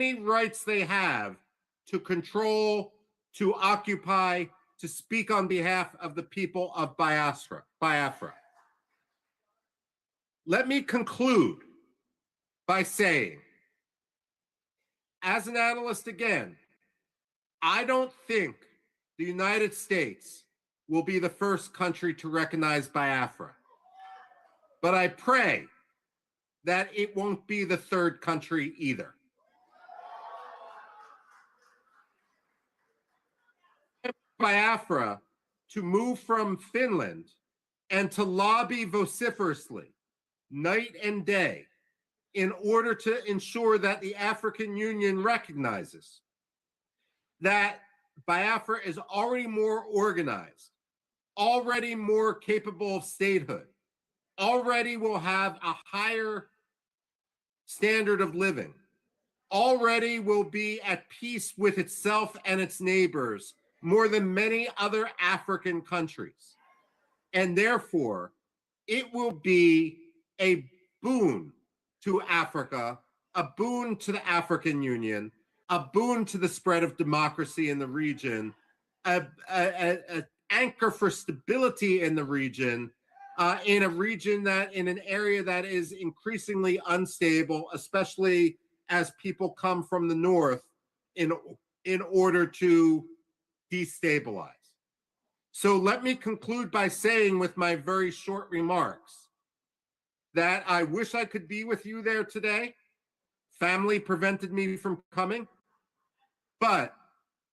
rights they have to control, to occupy, to speak on behalf of the people of Biafra. Let me conclude by saying, as an analyst again, I don't think the United States will be the first country to recognize Biafra, but I pray that it won't be the third country either. Biafra to move from Finland and to lobby vociferously night and day in order to ensure that the African Union recognizes that Biafra is already more organized, already more capable of statehood, already will have a higher standard of living, already will be at peace with itself and its neighbors more than many other African countries. And therefore, it will be a boon to Africa, a boon to the African Union, a boon to the spread of democracy in the region, an anchor for stability in the region, in an area that is increasingly unstable, especially as people come from the north in order to destabilize. So let me conclude by saying, with my very short remarks, that I wish I could be with you there today. Family prevented me from coming, but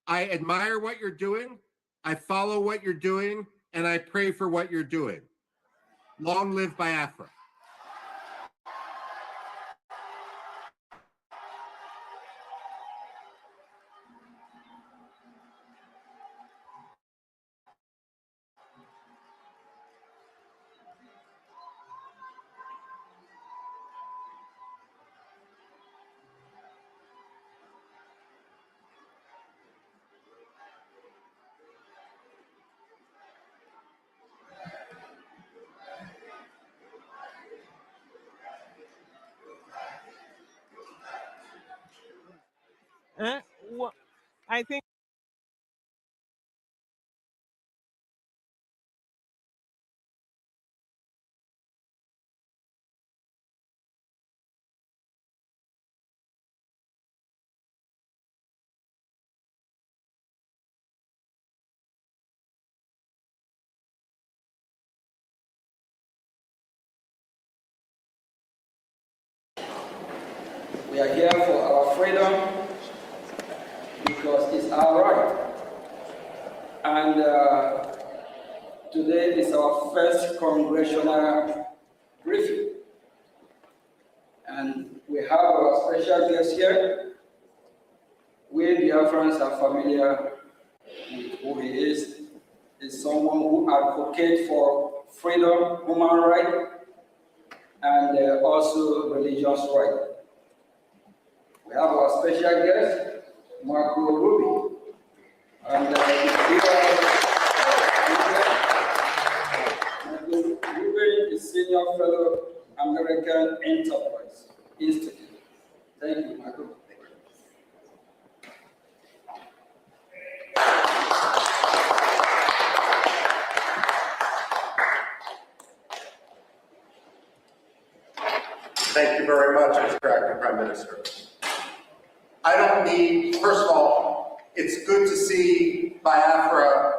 I admire what you're doing, I follow what you're doing, and I pray for what you're doing. Long live Biafra. Well, I think we are here for our freedom because it's our right. And today is our first congressional briefing. And we have our special guest here. We Biafrans are familiar with who he is. He's someone who advocates for freedom, human rights, and also religious rights. We have our special guest, Marco Ruby. And Ruby is Senior Fellow, American Enterprise Institute. Thank you, Marco. Thank you very much, Mr. Acting Prime Minister. I don't need, first of all, it's good to see Biafra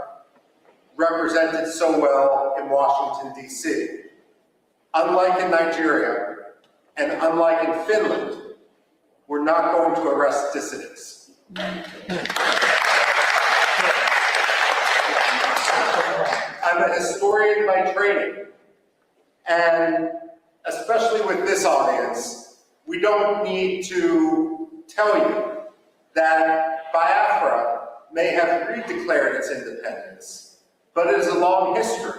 represented so well in Washington, D.C. Unlike in Nigeria, and unlike in Finland, we're not going to arrest dissidents. I'm a historian by training, and especially with this audience, we don't need to tell you that Biafra may have redeclared its independence, but it is a long history.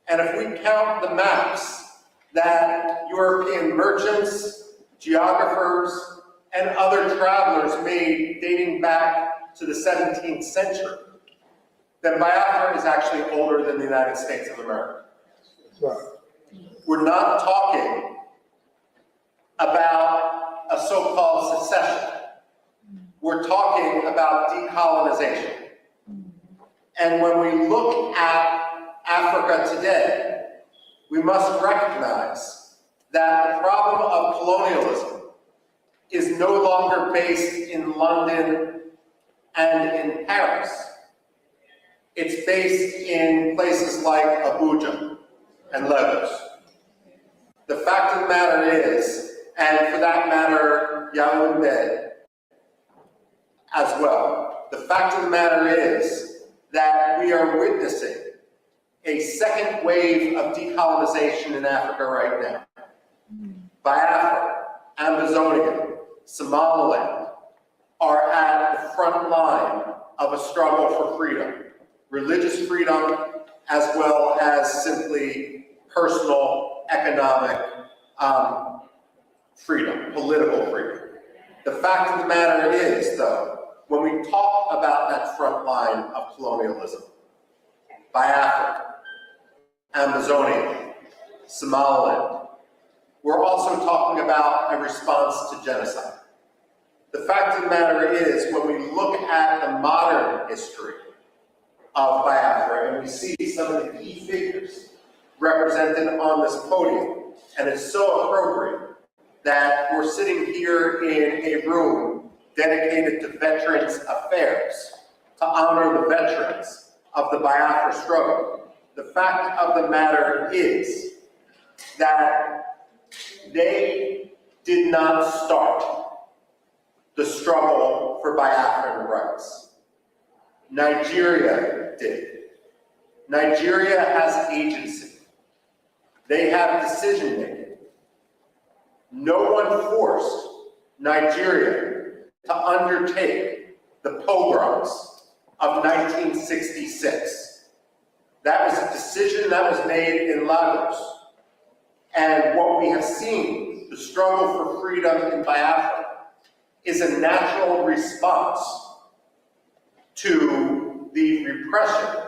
And if we count the maps that European merchants, geographers, and other travelers made dating back to the 17th century, then Biafra is actually older than the United States of America. We're not talking about a so-called secession. we're talking about decolonization. And when we look at Africa today, we must recognize that the problem of colonialism is no longer based in London and in Paris. It's based in places like Abuja and Lagos. The fact of the matter is, and for that matter, Yaoundé as well, the fact of the matter is that we are witnessing a second wave of decolonization in Africa right now. Biafra, Amazonia, Somaliland are at the front line of a struggle for freedom, religious freedom, as well as simply personal, economic freedom, political freedom. The fact of the matter is, though, when we talk about that front line of colonialism, Biafra, Amazonia, Somaliland, we're also talking about a response to genocide. The fact of the matter is, when we look at the modern history of Biafra and we see some of the key figures represented on this podium, and it's so appropriate that we're sitting here in a room dedicated to Veterans Affairs, to honor the veterans of the Biafra struggle. The fact of the matter is that they did not start the struggle for Biafran rights. Nigeria did. Nigeria has agency. They have decision making. No one forced Nigeria to undertake the pogroms of 1966. That was a decision that was made in Lagos. And what we have seen, the struggle for freedom in Biafra, is a natural response to the repression,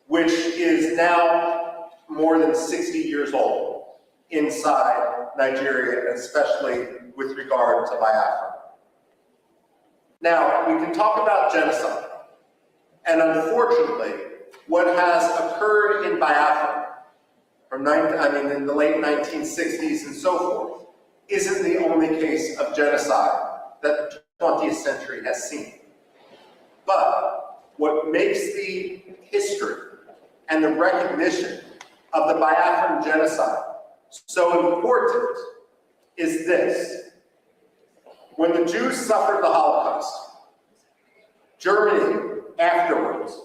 which is now more than 60 years old inside Nigeria, and especially with regard to Biafra. Now, we can talk about genocide, and unfortunately, what has occurred in Biafra in the late 1960s and so forth, isn't the only case of genocide that the 20th century has seen. But what makes the history and the recognition of the Biafran genocide so important is this. When the Jews suffered the Holocaust, Germany afterwards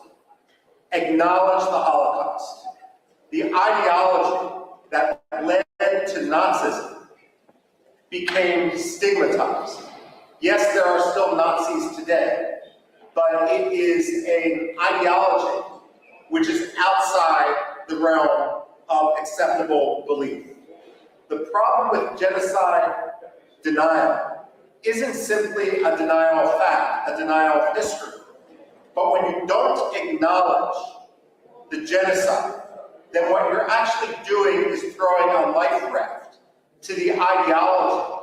acknowledged the Holocaust. The ideology that led to Nazism became stigmatized. Yes, there are still Nazis today, but it is an ideology which is outside the realm of acceptable belief. The problem with genocide denial isn't simply a denial of fact, a denial of history. But when you don't acknowledge the genocide, then what you're actually doing is throwing a life raft to the ideology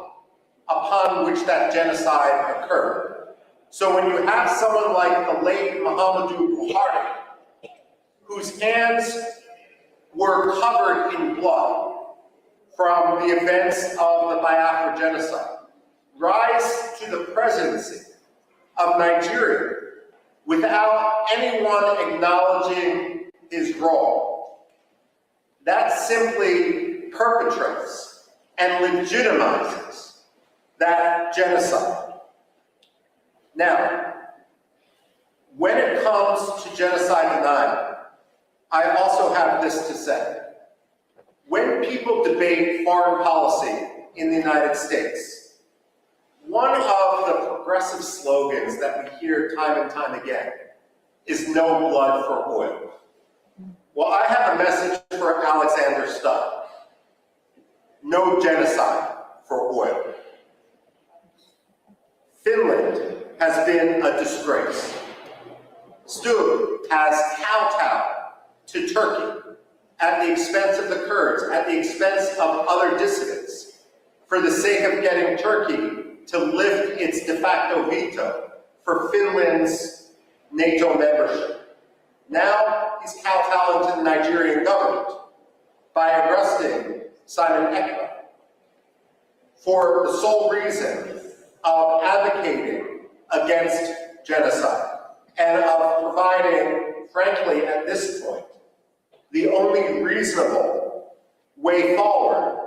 upon which that genocide occurred. So when you have someone like the late Muhammadu Buhari, whose hands were covered in blood from the events of the Biafra genocide, rise to the presidency of Nigeria without anyone acknowledging his role, that simply perpetrates and legitimizes that genocide. Now, when it comes to genocide denial, I also have this to say. When people debate foreign policy in the United States, one of the progressive slogans that we hear time and time again is no blood for oil. Well, I have a message for Alexander Studd. No genocide for oil. Finland has been a disgrace. Stubb has kowtowed to Turkey at the expense of the Kurds, at the expense of other dissidents, for the sake of getting Turkey to lift its de facto veto for Finland's NATO membership. Now he's kowtowing to the Nigerian government by arresting Simon Ekpa for the sole reason of advocating against genocide and of providing, frankly, at this point, the only reasonable way forward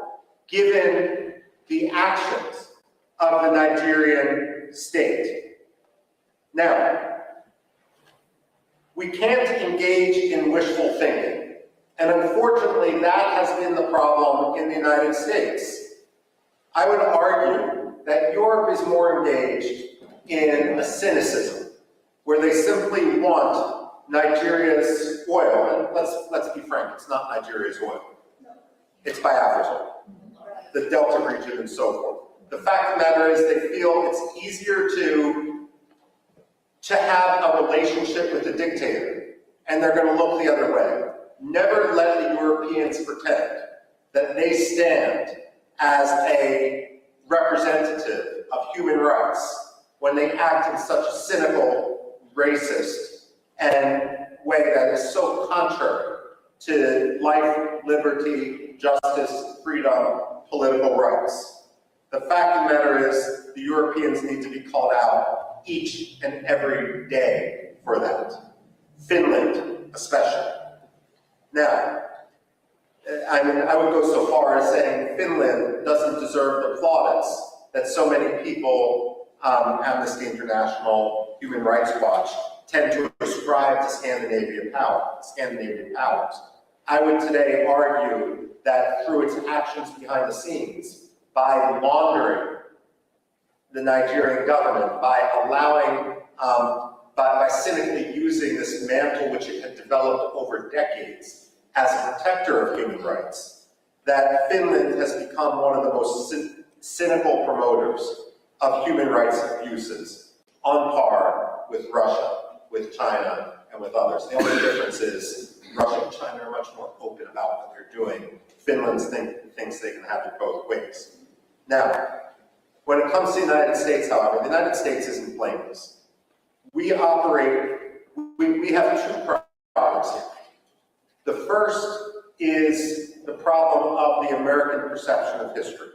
given the actions of the Nigerian state. Now, we can't engage in wishful thinking, and unfortunately that has been the problem in the United States. I would argue that Europe is more engaged in a cynicism where they simply want Nigeria's oil, and let's be frank, it's not Nigeria's oil. It's Biafra's oil, the Delta region and so forth. The fact of the matter is they feel it's easier to have a relationship with a dictator, and they're going to look the other way. Never let the Europeans pretend that they stand as a representative of human rights when they act in such a cynical, racist, and way that is so contrary to life, liberty, justice, freedom, political rights. The fact of the matter is the Europeans need to be called out each and every day for that. Finland, especially. Now, I would go so far as saying Finland doesn't deserve the plaudits that so many people, Amnesty International, Human Rights Watch, tend to ascribe to Scandinavian powers. I would today argue that through its actions behind the scenes, by laundering the Nigerian government, by allowing, by cynically using this mantle which it had developed over decades as a protector of human rights, that Finland has become one of the most cynical promoters of human rights abuses, on par with Russia, with China, and with others. The only difference is Russia and China are much more open about what they're doing. Finland thinks they can have it both ways. Now, when it comes to the United States, however, the United States isn't blameless. We have two problems here. The first is the problem of the American perception of history.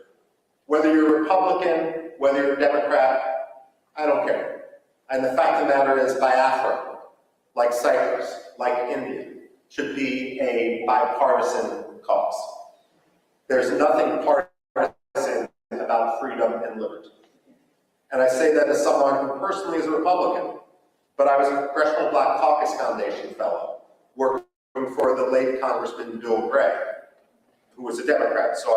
Whether you're Republican, whether you're Democrat, I don't care. And the fact of the matter is Biafra, like Cyprus, like India, should be a bipartisan cause. There's nothing partisan about freedom and liberty. And I say that as someone who personally is a Republican, but I was a Congressional Black Caucus Foundation fellow, working for the late Congressman Bill Gray, who was a Democrat. So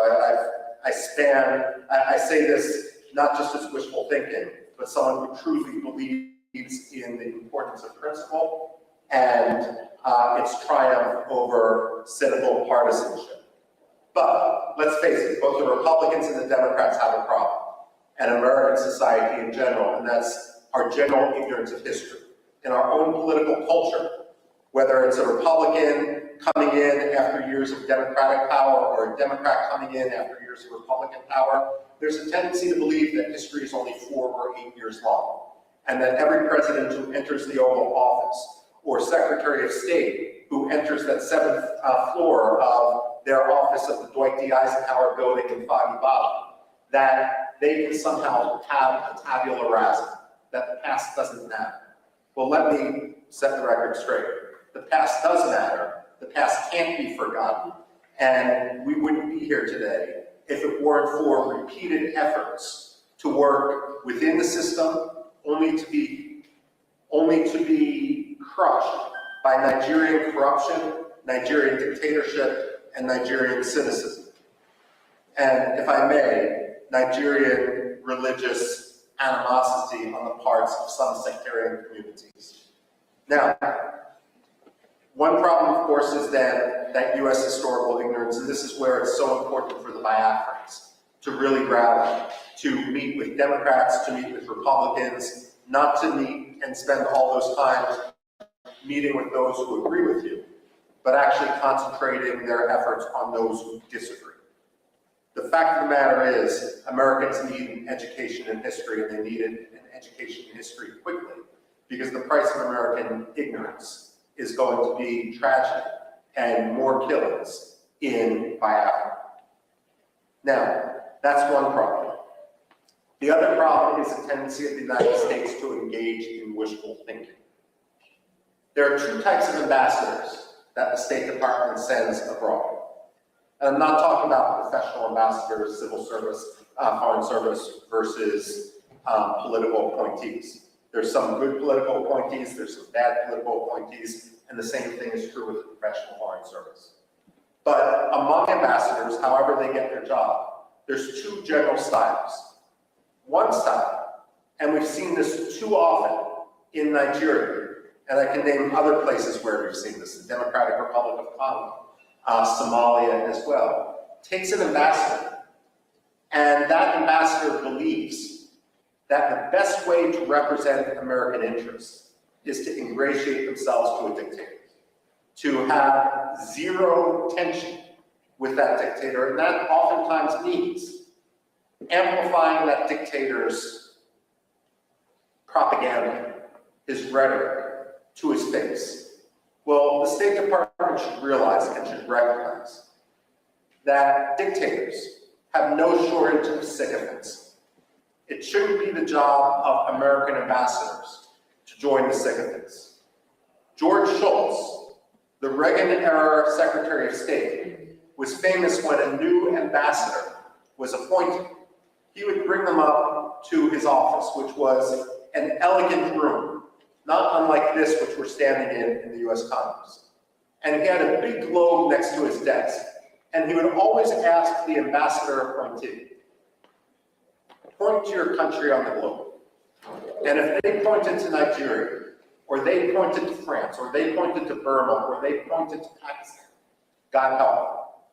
I say this not just as wishful thinking, but someone who truly believes in the importance of principle and its triumph over cynical partisanship. But let's face it, both the Republicans and the Democrats have a problem, and American society in general, and that's our general ignorance of history. In our own political culture, whether it's a Republican coming in after years of Democratic power or a Democrat coming in after years of Republican power, there's a tendency to believe that history is only 4 or 8 years long, and that every president who enters the Oval Office or Secretary of State who enters that 7th floor of their office of the Dwight D. Eisenhower building in Foggy Bottom, that they can somehow have a tabula rasa, that the past doesn't matter. Well, let me set the record straight. The past does matter. The past can't be forgotten. And we wouldn't be here today if it weren't for repeated efforts to work within the system, only to be crushed by Nigerian corruption, Nigerian dictatorship, and Nigerian cynicism. And if I may, Nigerian religious animosity on the parts of some sectarian communities. Now, one problem, of course, is then that U.S. historical ignorance, and this is where it's so important for the Biafrans to really rally, to meet with Democrats, to meet with Republicans, not to meet and spend all those times meeting with those who agree with you, but actually concentrating their efforts on those who disagree. The fact of the matter is, Americans need an education in history, and they need an education in history quickly, because the price of American ignorance is going to be tragic and more killings in Biafra. Now, that's one problem. The other problem is the tendency of the United States to engage in wishful thinking. There are two types of ambassadors that the State Department sends abroad. And I'm not talking about professional ambassadors, civil service, foreign service versus political appointees. There's some good political appointees, there's some bad political appointees, and the same thing is true with the professional foreign service. But among ambassadors, however they get their job, there's two general styles. One style, and we've seen this too often in Nigeria, and I can name other places where we've seen this, the Democratic Republic of Congo, Somalia as well, takes an ambassador, and that ambassador believes that the best way to represent American interests is to ingratiate themselves to a dictator, to have zero tension with that dictator, and that oftentimes means amplifying that dictator's propaganda, his rhetoric, to his face. Well, the State Department should realize and should recognize that dictators have no shortage of sycophants. It shouldn't be the job of American ambassadors to join the sycophants. George Shultz, the Reagan-era Secretary of State, was famous when a new ambassador was appointed. He would bring them up to his office, which was an elegant room, not unlike this which we're standing in the US Congress. And he had a big globe next to his desk. And he would always ask the ambassador appointee, point to your country on the globe. And if they pointed to Nigeria, or they pointed to France, or they pointed to Burma, or they pointed to Pakistan, God help,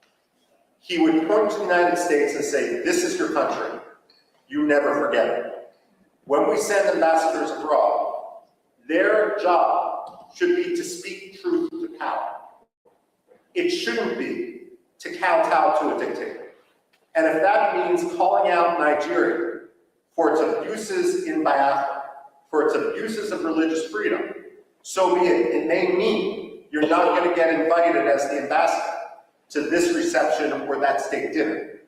he would point to the United States and say, this is your country. You never forget it. When we send ambassadors abroad, their job should be to speak truth to power. It shouldn't be to kowtow to a dictator. And if that means calling out Nigeria for its abuses in Biafra, for its abuses of religious freedom, so be it. It may mean you're not going to get invited as the ambassador to this reception or that state dinner.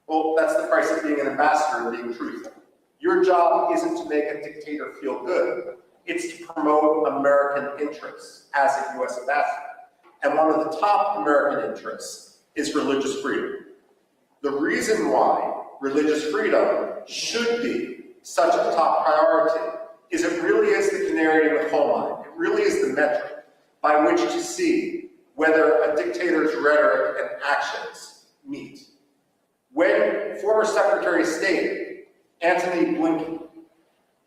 Well, that's the price of being an ambassador and being truthful. Your job isn't to make a dictator feel good. It's to promote American interests as a US ambassador. And one of the top American interests is religious freedom. The reason why religious freedom should be such a top priority is it really is the canary in the coal mine. It really is the metric by which to see whether a dictator's rhetoric and actions meet. When former Secretary of State Antony Blinken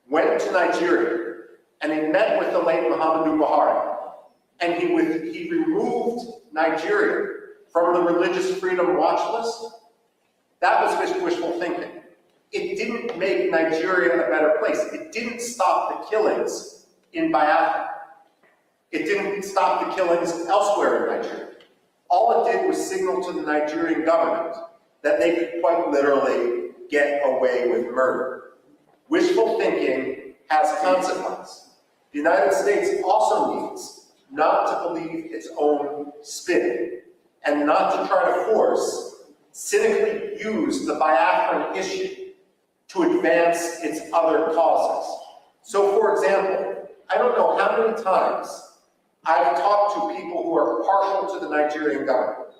went to Nigeria and he met with the late Muhammadu Buhari, and he removed Nigeria from the religious freedom watch list, that was wishful thinking. It didn't make Nigeria a better place. It didn't stop the killings in Biafra. It didn't stop the killings elsewhere in Nigeria. All it did was signal to the Nigerian government that they could quite literally get away with murder. Wishful thinking has consequence. The United States also needs not to believe its own spin and not to try to force, cynically use the Biafran issue to advance its other causes. So, for example, I don't know how many times I've talked to people who are partial to the Nigerian government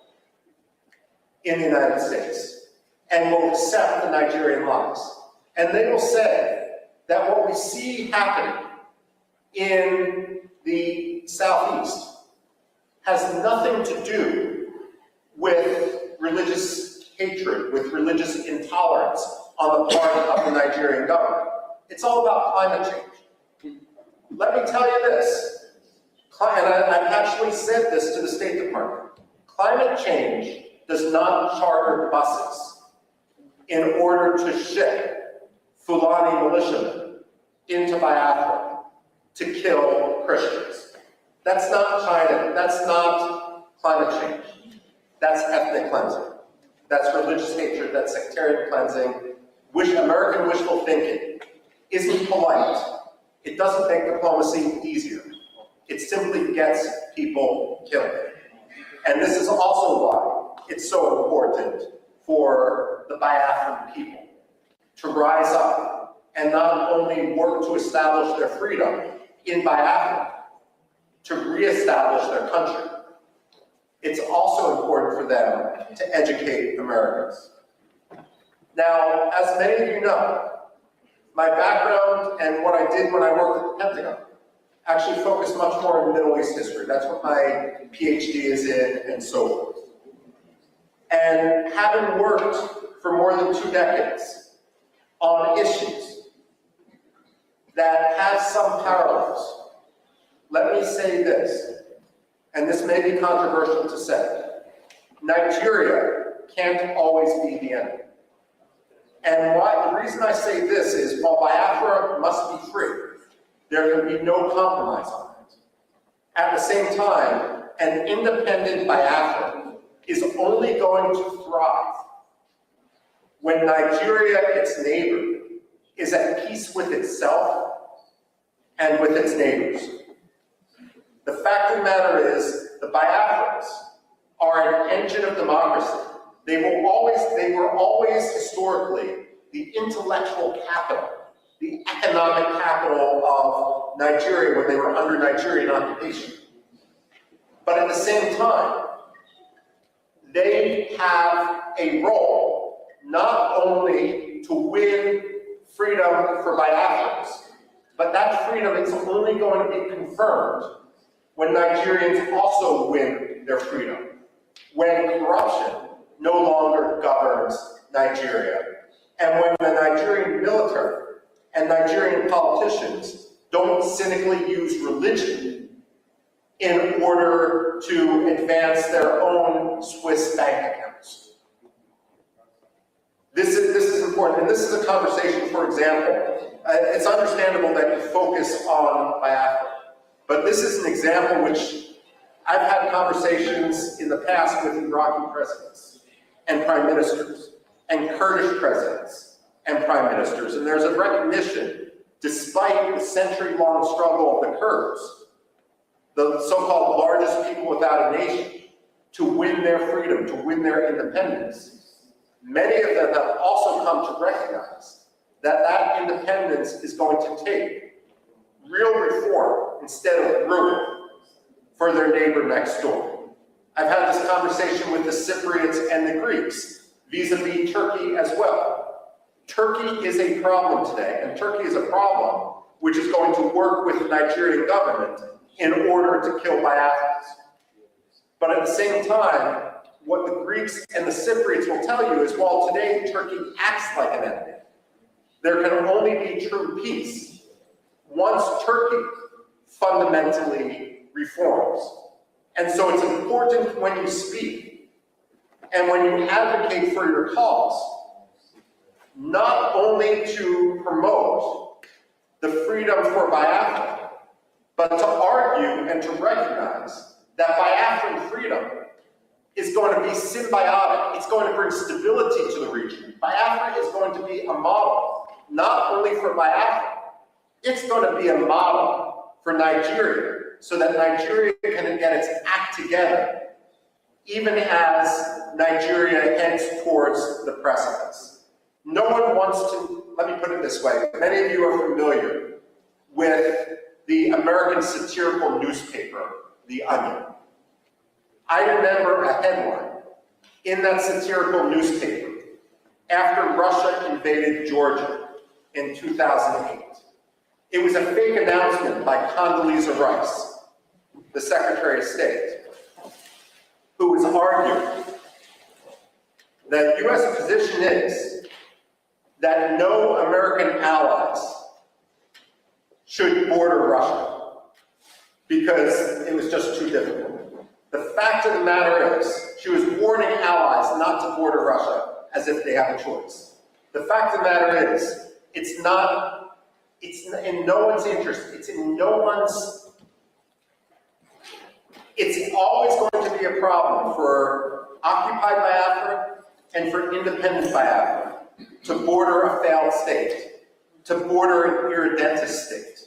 in the United States and will accept the Nigerian lies. And they will say that what we see happening in the Southeast has nothing to do with religious hatred, with religious intolerance on the part of the Nigerian government. It's all about climate change. Let me tell you this, and I've actually said this to the State Department. Climate change does not charter buses in order to ship Fulani militiamen into Biafra to kill Christians. That's not China, that's not climate change. That's ethnic cleansing. that's religious hatred, that's sectarian cleansing, American wishful thinking, isn't polite. It doesn't make diplomacy easier. It simply gets people killed. And this is also why it's so important for the Biafran people to rise up and not only work to establish their freedom in Biafra, to reestablish their country. It's also important for them to educate Americans. Now, as many of you know, my background and what I did when I worked at the Pentagon actually focused much more in Middle East history. That's what my PhD is in, and so forth. And having worked for more than 2 decades on issues that have some parallels, let me say this, and this may be controversial to say. Nigeria can't always be the enemy. And the reason I say this is, while Biafra must be free, there can be no compromise on it. At the same time, an independent Biafra is only going to thrive when Nigeria, its neighbor, is at peace with itself and with its neighbors. The fact of the matter is, the Biafrans are an engine of democracy. They were always historically the intellectual capital, the economic capital of Nigeria when they were under Nigerian occupation. But at the same time, they have a role not only to win freedom for Biafrans, but that freedom is only going to be confirmed when Nigerians also win their freedom, when corruption no longer governs Nigeria, and when the Nigerian military and Nigerian politicians don't cynically use religion in order to advance their own Swiss bank accounts. This is important, and this is a conversation, for example, it's understandable that you focus on Biafra, but this is an example which I've had conversations in the past with Iraqi presidents and prime ministers and Kurdish presidents and prime ministers, and there's a recognition, despite the century-long struggle of the Kurds, the so-called largest people without a nation, to win their freedom, to win their independence. Many of them have also come to recognize that that independence is going to take real reform instead of ruin for their neighbor next door. I've had this conversation with the Cypriots and the Greeks, vis-a-vis Turkey as well. Turkey is a problem today, and Turkey is a problem which is going to work with the Nigerian government in order to kill Biafrans. But at the same time, what the Greeks and the Cypriots will tell you is, while today Turkey acts like an enemy, there can only be true peace once Turkey fundamentally reforms. And so it's important when you speak and when you advocate for your cause, not only to promote the freedom for Biafra, but to argue and to recognize that Biafran freedom is going to be symbiotic. It's going to bring stability to the region. Biafra is going to be a model, not only for Biafra, it's going to be a model for Nigeria, so that Nigeria can get its act together, even as Nigeria heads towards the precipice. No one wants to, let me put it this way, many of you are familiar with the American satirical newspaper, The Onion. I remember a headline in that satirical newspaper after Russia invaded Georgia in 2008. It was a fake announcement by Condoleezza Rice, the Secretary of State, who was arguing that U.S. position is that no American allies should border Russia because it was just too difficult. The fact of the matter is, she was warning allies not to border Russia as if they have a choice. The fact of the matter is, it's in no one's interest. It's always going to be a problem for occupied Biafra and for independent Biafra to border a failed state, to border an irredentist state,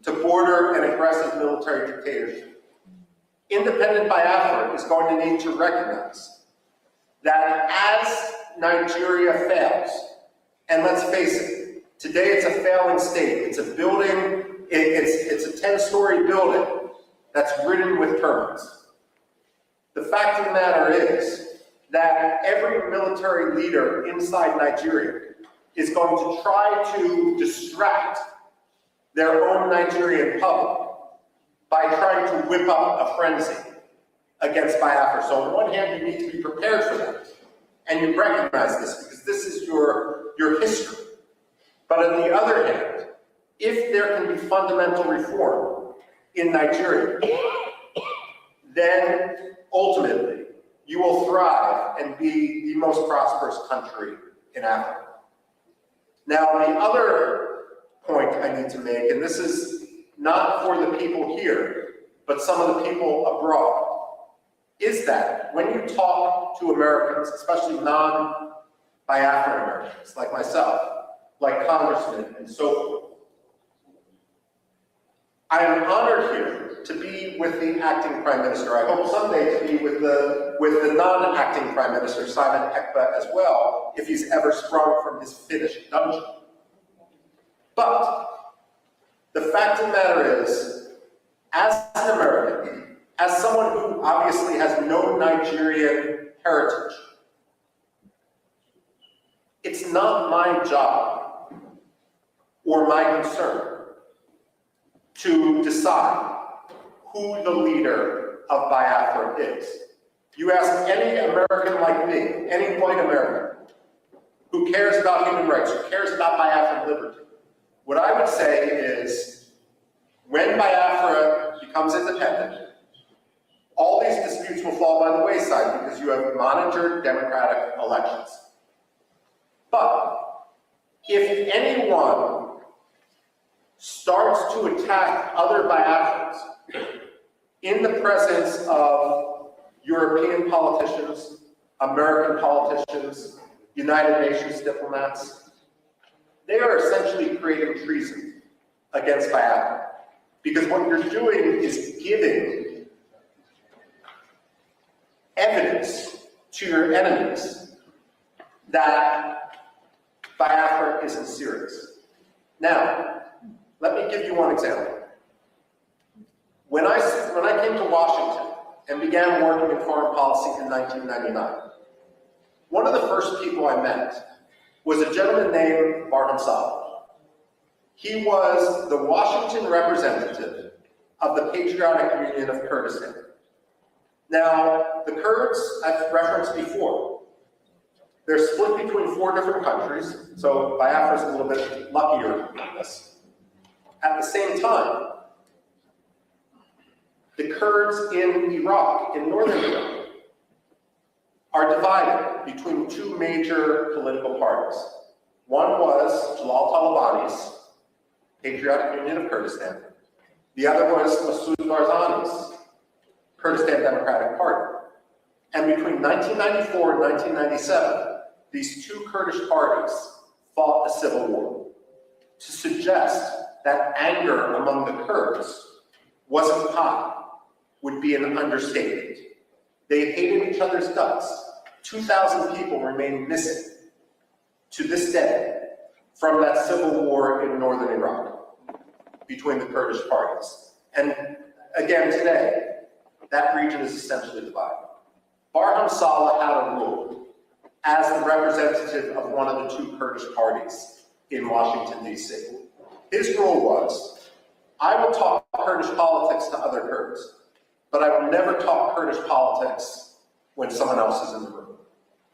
to border an aggressive military dictatorship. Independent Biafra is going to need to recognize that as Nigeria fails, and let's face it, today it's a failing state. It's a building, it's a 10-story building that's ridden with termites. The fact of the matter is that every military leader inside Nigeria is going to try to distract their own Nigerian public by trying to whip up a frenzy against Biafra. So on one hand, you need to be prepared for that. And you recognize this because this is your history. But on the other hand, if there can be fundamental reform in Nigeria, then ultimately you will thrive and be the most prosperous country in Africa. Now, the other point I need to make, and this is not for the people here, but some of the people abroad, is that when you talk to Americans, especially non-Biafran Americans like myself, like congressmen and so forth, I am honored here to be with the acting prime minister. I hope someday to be with the non-acting prime minister, Simon Ekpa, as well, if he's ever sprung from his Finnish dungeon. But the fact of the matter is, as an American, as someone who obviously has no Nigerian heritage, it's not my job or my concern to decide who the leader of Biafra is. You ask any American like me, any white American, who cares about human rights, who cares about Biafran liberty, what I would say is, when Biafra becomes independent, all these disputes will fall by the wayside because you have monitored democratic elections. But if anyone starts to attack other Biafrans in the presence of European politicians, American politicians, United Nations diplomats, they are essentially creating treason against Biafra. Because what you're doing is giving evidence to your enemies that Biafra isn't serious. Now, let me give you one example. When I came to Washington and began working in foreign policy in 1999, one of the first people I met was a gentleman named Barham Saleh. He was the Washington representative of the Patriotic Union of Kurdistan. Now, the Kurds, I've referenced before, they're split between 4 different countries, so Biafra's a little bit luckier than this. At the same time, the Kurds in Iraq, in northern Iraq, are divided between 2 major political parties. One was Jalal Talabani's Patriotic Union of Kurdistan. The other was Masoud Barzani's Kurdistan Democratic Party. And between 1994 and 1997, these 2 Kurdish parties fought a civil war to suggest that anger among the Kurds wasn't high would be an understatement. They hated each other's guts. 2,000 people remain missing to this day from that civil war in northern Iraq between the Kurdish parties. And again, today, that region is essentially divided. Barham Saleh had a rule as the representative of one of the 2 Kurdish parties in Washington, D.C. His rule was, I will talk Kurdish politics to other Kurds, but I will never talk Kurdish politics when someone else is in the room.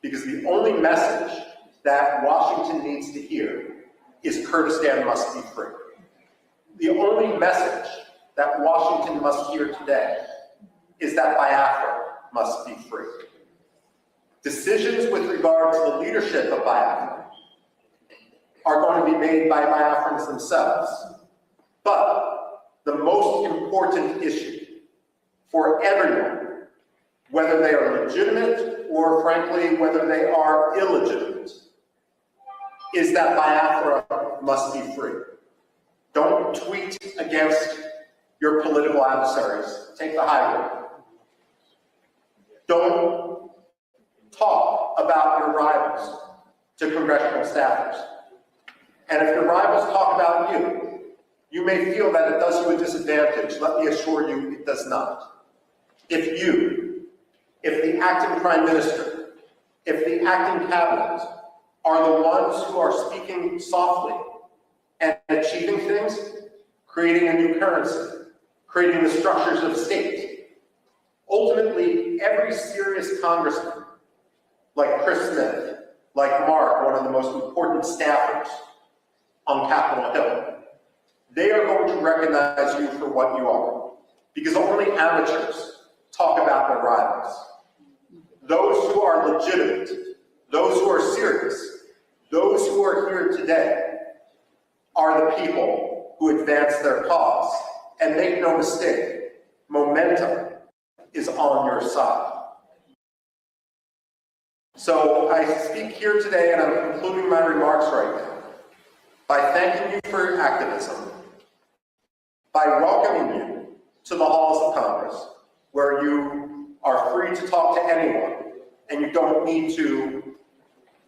Because the only message that Washington needs to hear is Kurdistan must be free. The only message that Washington must hear today is that Biafra must be free. Decisions with regard to the leadership of Biafra are going to be made by Biafrans themselves. But the most important issue for everyone, whether they are legitimate or frankly, whether they are illegitimate, is that Biafra must be free. Don't tweet against your political adversaries. Take the high road. Don't talk about your rivals to congressional staffers. And if your rivals talk about you, you may feel that it does you a disadvantage. Let me assure you, it does not. If the acting prime minister, if the acting cabinet are the ones who are speaking softly and achieving things, creating a new currency, creating the structures of state, ultimately every serious congressman, like Chris Smith, like Mark, one of the most important staffers on Capitol Hill, they are going to recognize you for what you are, because only amateurs talk about their rivals. Those who are legitimate, those who are serious, those who are here today are the people who advance their cause. And make no mistake, momentum is on your side. So I speak here today, and I'm concluding my remarks right now, by thanking you for your activism, by welcoming you to the halls of Congress, where you are free to talk to anyone, and you don't need to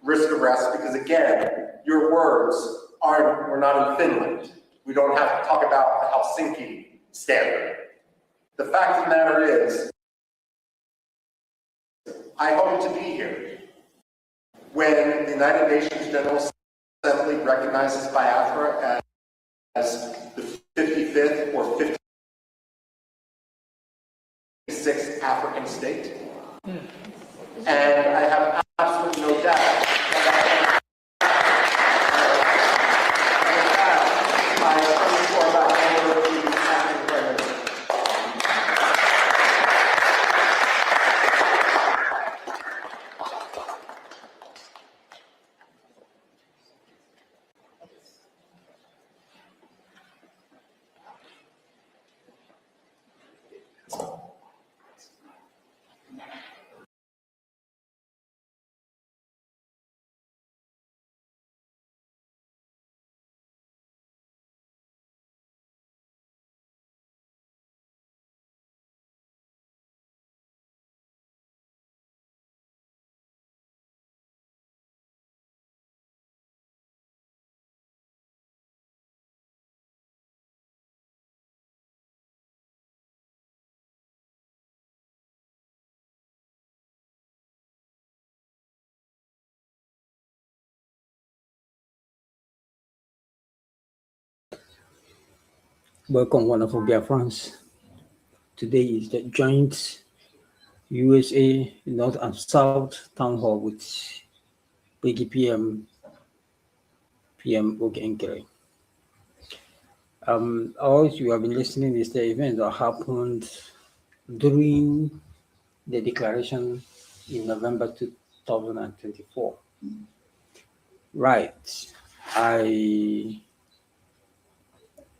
risk arrest, because again, your words we're not in Finland. We don't have to talk about the Helsinki standard. The fact of the matter is, I hope to be here when the United Nations General Assembly recognizes Biafra as the 55th or 56th African state. And I have absolutely no doubt that Welcome, wonderful Biafrans. Today is the joint USA North and South Town Hall with BRGIE PM Nkere. All you have been listening is the event that happened during the declaration in November 2024. Right.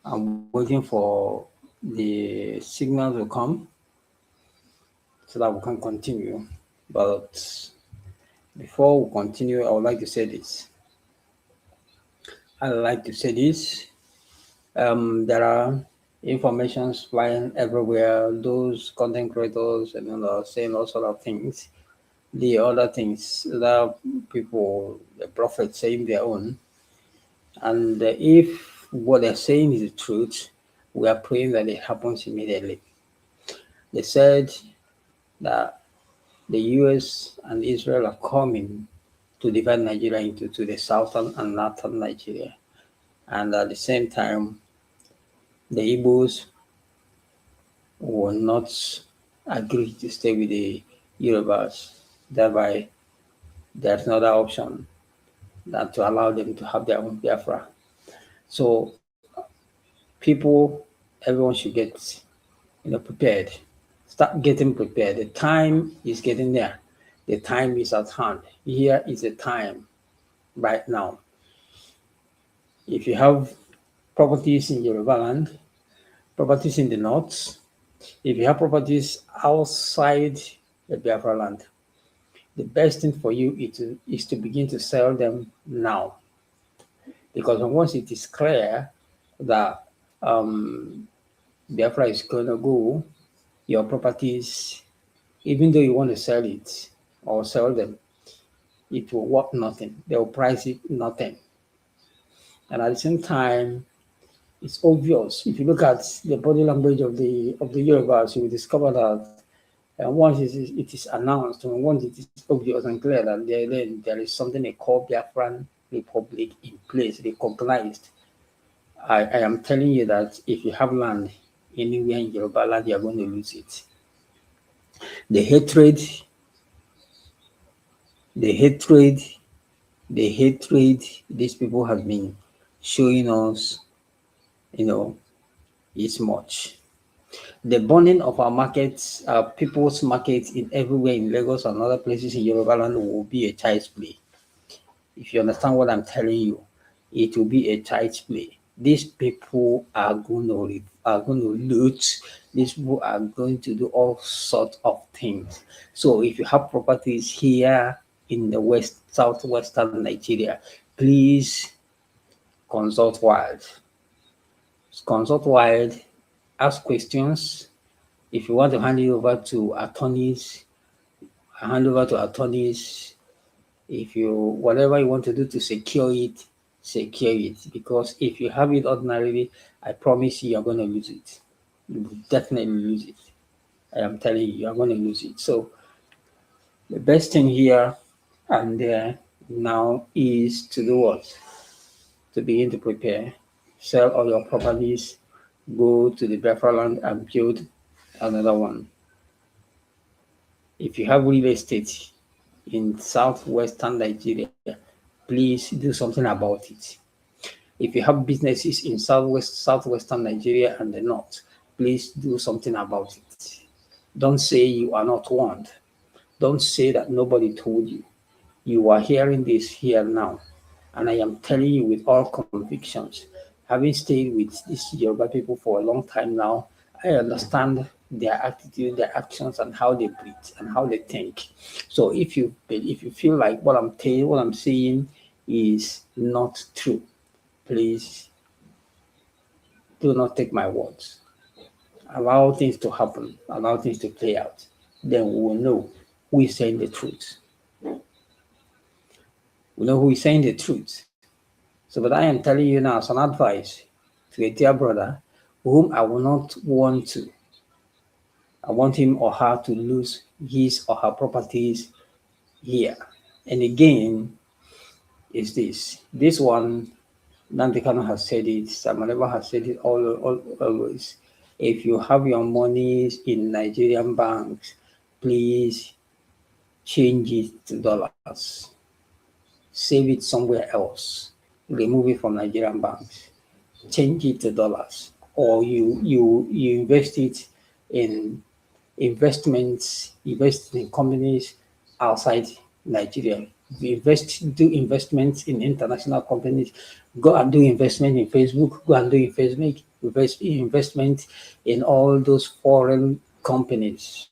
I'm waiting for the signal to come so that we can continue. But before we continue, I would like to say this. There are informations flying everywhere. Those content creators are saying all sort of things. The other things that people, the prophets saying their own. And if what they're saying is the truth, we are praying that it happens immediately. They said that the US and Israel are coming to divide Nigeria into the southern and northern Nigeria. And at the same time, the Igbos will not agree to stay with the Yorubas. Thereby, there's another option than to allow them to have their own Biafra. So everyone should get prepared. Start getting prepared. The time is getting there. The time is at hand. Here is the time right now. If you have properties in Yoruba land, properties in the north, if you have properties outside the Biafra land, the best thing for you is to begin to sell them now. Because once it is clear that Biafra is going to go, your properties, even though you want to sell it or sell them, it will worth nothing. They will price it nothing. And at the same time, it's obvious. If you look at the body language of the Yorubas, you will discover that once it is announced, and once it is obvious and clear that there is something they call Biafran Republic in place, recognized, I am telling you that if you have land anywhere in Yoruba land, you are going to lose it. The hatred these people have been showing us, is much. The burning of our markets, people's markets in everywhere in Lagos and other places in Yoruba land will be a child's play. If you understand what I'm telling you, it will be a child's play. These people are going to loot. These people are going to do all sorts of things. So if you have properties here in the southwestern Nigeria, please consult Wild. Consult Wild. Ask questions. If you want to hand it over to attorneys, hand over to attorneys. If you, whatever you want to do to secure it, because if you have it ordinarily, I promise you, you're going to lose it. You will definitely lose it. I am telling you, you're going to lose it. So the best thing here and there now is to do what? To begin to prepare, sell all your properties, go to the Biafra land and build another one. If you have real estate in southwestern Nigeria, please do something about it. If you have businesses in southwestern Nigeria and the north, please do something about it. Don't say you are not warned. Don't say that nobody told you. You are hearing this here now. And I am telling you with all convictions, having stayed with these Yoruba people for a long time now, I understand their attitude, their actions, and how they breathe and how they think. So if you feel like what I'm saying is not true, please do not take my words. Allow things to happen, allow things to play out. Then we will know who is saying the truth. We know who is saying the truth. So, but I am telling you now as an advice to a dear brother whom I will not want to. I want him or her to lose his or her properties here. And again, is this one, Nandekano has said it, Samaneva has said it always. If you have your monies in Nigerian banks, please change it to dollars. Save it somewhere else. Remove it from Nigerian banks. Change it to dollars. Or you invest it in investments, invest in companies outside Nigeria. Do investments in international companies. Go and do investment in Facebook. Go and do investment in all those foreign companies.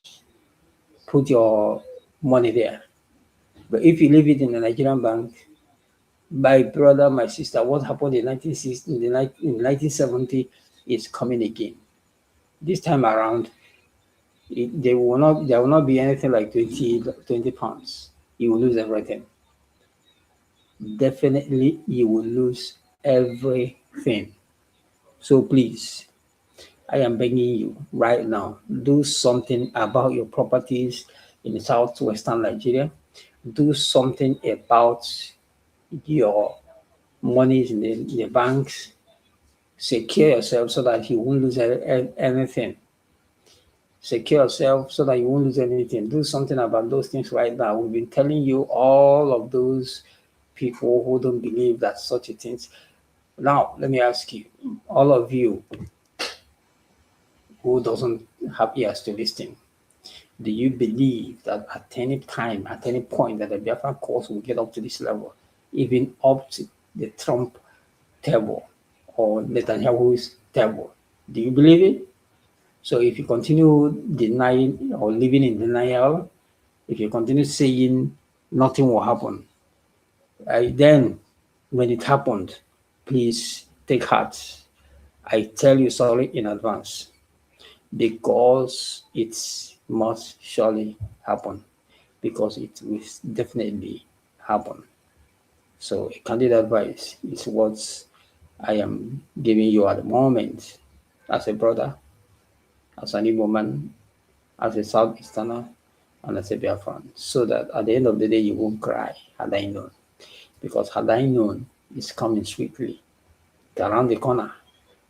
Put your money there. But if you leave it in a Nigerian bank, my brother, my sister, what happened in 1970 is coming again. This time around, there will not be anything like 20 pounds. You will lose everything. Definitely, you will lose everything. So please, I am begging you right now, do something about your properties in southwestern Nigeria. Do something about your monies in the banks. Secure yourself so that you won't lose anything. Secure yourself so that you won't lose anything. Do something about those things right now. We've been telling you all of those people who don't believe that such a thing. Now, let me ask you, all of you who doesn't have ears to listen, do you believe that at any time, at any point, that the Biafran cause will get up to this level, even up to the Trump table or Netanyahu's table? Do you believe it? So if you continue denying or living in denial, If you continue saying nothing will happen, then when it happened, please take heart. I tell you sorry in advance because it must surely happen, because it will definitely happen. So a candid advice is what I am giving you at the moment as a brother, as an Igbo man, as a Southeasterner, and as a Biafran, so that at the end of the day you won't cry had I known. Because had I known it's coming swiftly around the corner,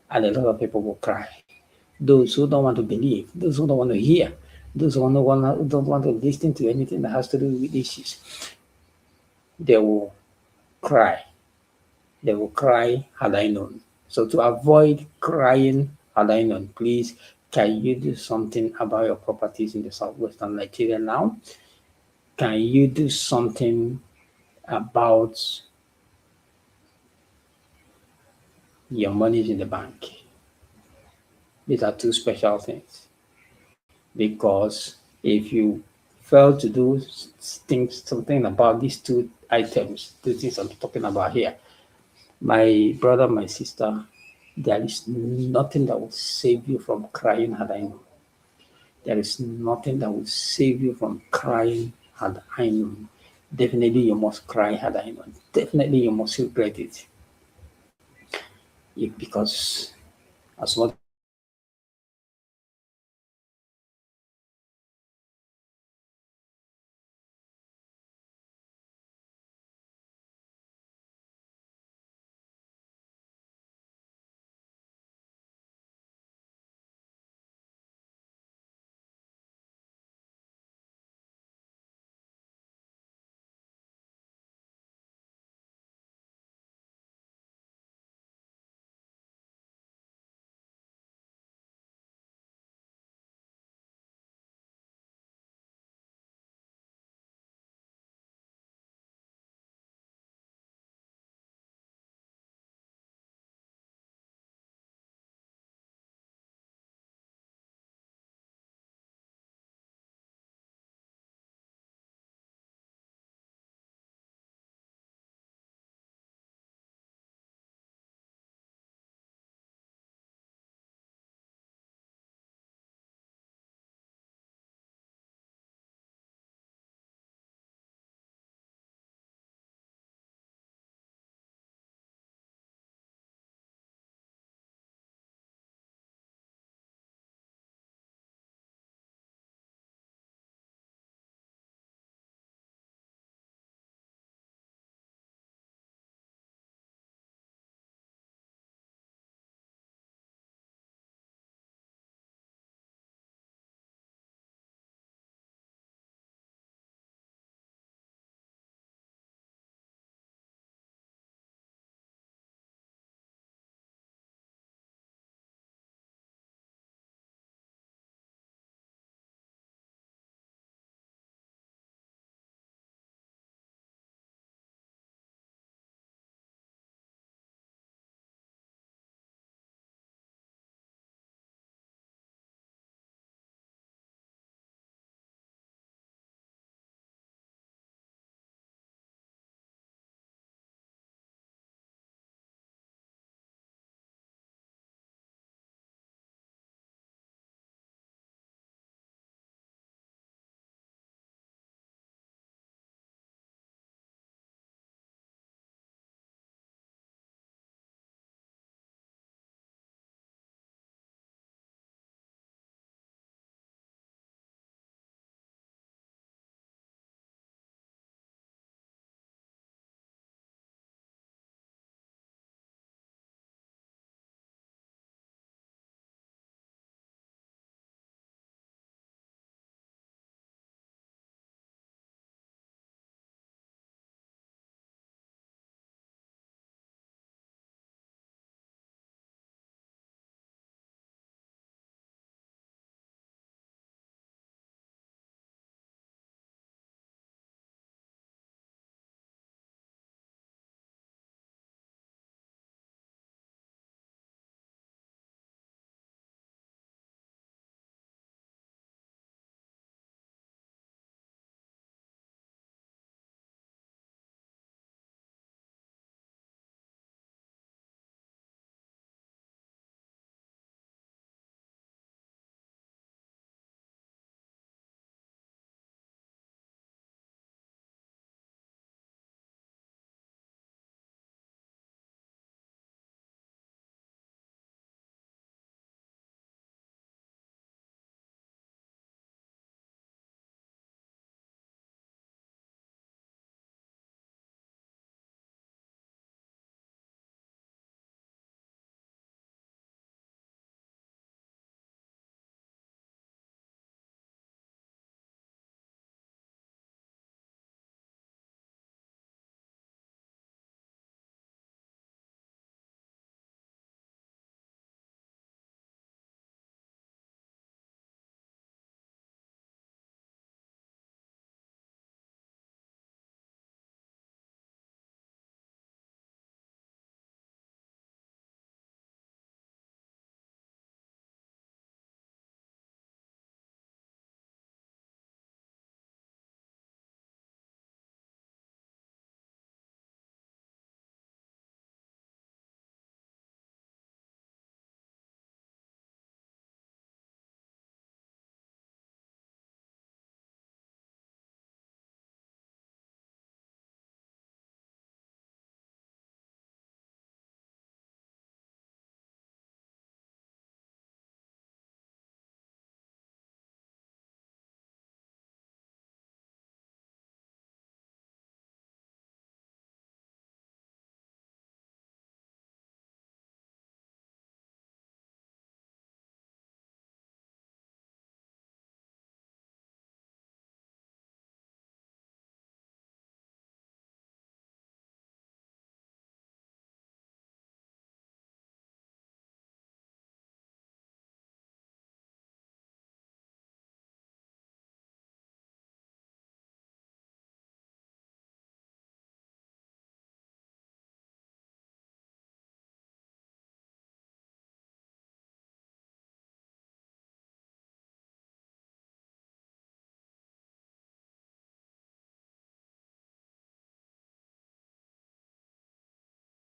and a lot of people will cry. Those who don't want to believe, those who don't want to hear, those who don't want to listen to anything that has to do with issues, they will cry. They will cry had I known. So to avoid crying had I known, please, can you do something about your properties in the southwestern Nigeria now? Can you do something about your monies in the bank? These are two special things. Because if you fail to do something about these two items, two things I'm talking about here, my brother, my sister, there is nothing that will save you from crying had I known. There is nothing that will save you from crying had I known. Definitely you must cry had I known. Definitely you must regret it. Because as much